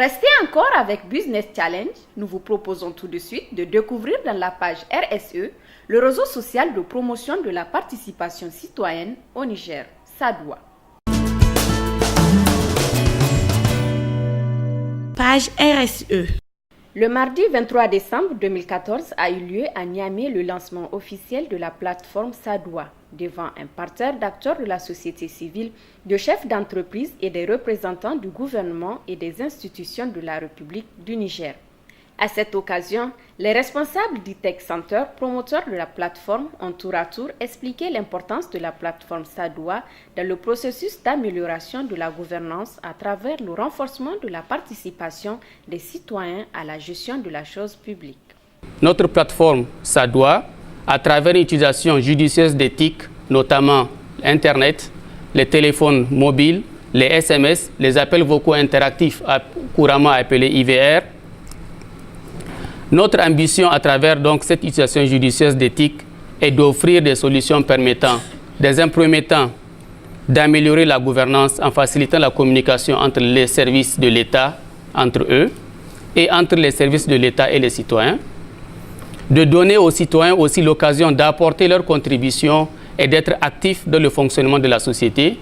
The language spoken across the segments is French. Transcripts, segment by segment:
Restez encore avec Business Challenge. Nous vous proposons tout de suite de découvrir dans la page RSE le réseau social de promotion de la participation citoyenne au Niger, SADOA. Page RSE. Le mardi 23 décembre 2014 a eu lieu à Niamey le lancement officiel de la plateforme SADOA devant un parterre d'acteurs de la société civile, de chefs d'entreprise et des représentants du gouvernement et des institutions de la République du Niger. À cette occasion, les responsables du Tech Center, promoteurs de la plateforme, ont tour à tour expliqué l'importance de la plateforme SADOA dans le processus d'amélioration de la gouvernance à travers le renforcement de la participation des citoyens à la gestion de la chose publique. Notre plateforme SADOA, à travers l'utilisation judicieuse d'éthique, notamment Internet, les téléphones mobiles, les SMS, les appels vocaux interactifs, couramment appelés IVR. Notre ambition à travers donc cette utilisation judicieuse d'éthique est d'offrir des solutions permettant, dans un premier temps, d'améliorer la gouvernance en facilitant la communication entre les services de l'État, entre eux, et entre les services de l'État et les citoyens, de donner aux citoyens aussi l'occasion d'apporter leur contribution et d'être actifs dans le fonctionnement de la société,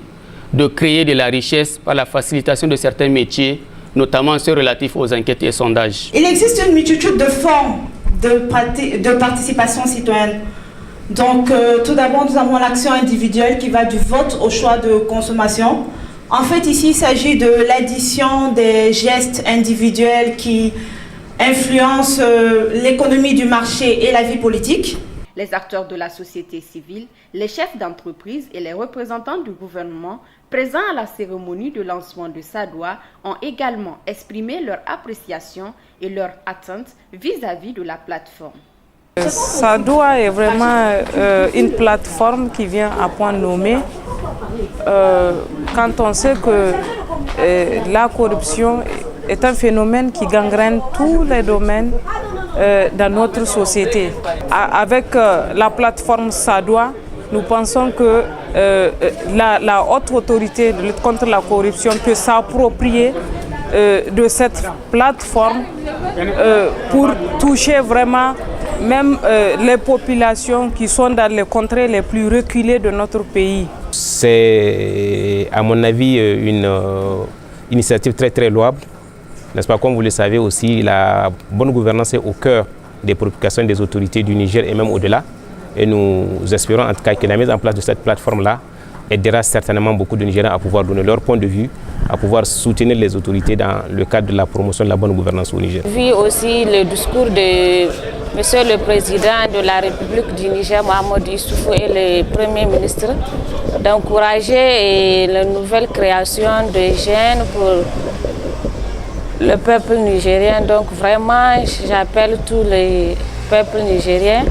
de créer de la richesse par la facilitation de certains métiers, notamment ceux relatifs aux enquêtes et sondages. Il existe une multitude de formes de participation citoyenne. Donc, tout d'abord, nous avons l'action individuelle qui va du vote au choix de consommation. En fait, ici, il s'agit de l'addition des gestes individuels qui influencent l'économie du marché et la vie politique. Les acteurs de la société civile, les chefs d'entreprise et les représentants du gouvernement présents à la cérémonie de lancement de SADOA ont également exprimé leur appréciation et leur attente vis-à-vis de la plateforme. SADOA est vraiment une plateforme qui vient à point nommé quand on sait que la corruption est un phénomène qui gangrène tous les domaines dans notre société. Avec la plateforme SADOA, nous pensons que la haute autorité de lutte contre la corruption peut s'approprier de cette plateforme pour toucher vraiment même les populations qui sont dans les contrées les plus reculées de notre pays. C'est à mon avis une initiative très louable. N'est-ce pas? Comme vous le savez aussi, la bonne gouvernance est au cœur des préoccupations des autorités du Niger et même au-delà. Et nous espérons en tout cas que la mise en place de cette plateforme-là aidera certainement beaucoup de Nigériens à pouvoir donner leur point de vue, à pouvoir soutenir les autorités dans le cadre de la promotion de la bonne gouvernance au Niger. Vu aussi le discours de Monsieur le Président de la République du Niger, Mohamed Issoufou, et le Premier ministre, d'encourager la nouvelle création de jeunes pour le peuple nigérien. Donc vraiment, j'appelle tous les peuples nigériens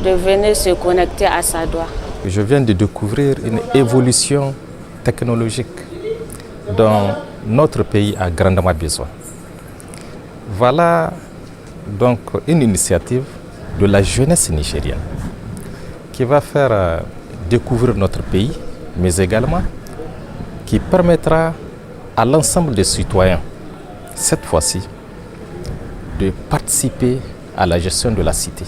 de venir se connecter à SADOA. Je viens de découvrir une évolution technologique dont notre pays a grandement besoin. Voilà donc une initiative de la jeunesse nigérienne qui va faire découvrir notre pays, mais également qui permettra à l'ensemble des citoyens, cette fois-ci, de participer à la gestion de la cité.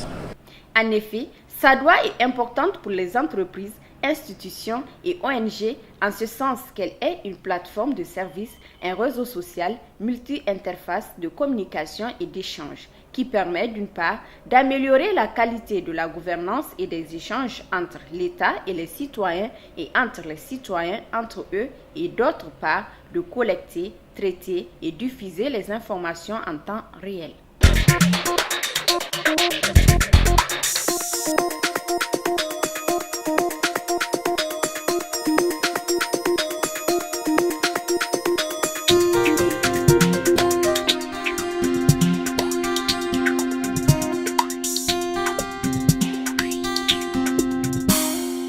En effet, SADOA est importante pour les entreprises, institutions et ONG en ce sens qu'elle est une plateforme de services, un réseau social multi-interface de communication et d'échange qui permet d'une part d'améliorer la qualité de la gouvernance et des échanges entre l'État et les citoyens et entre les citoyens entre eux et d'autre part de collecter, traiter et diffuser les informations en temps réel.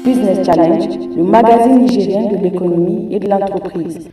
Business Challenge, le magazine nigérien de l'économie et de l'entreprise.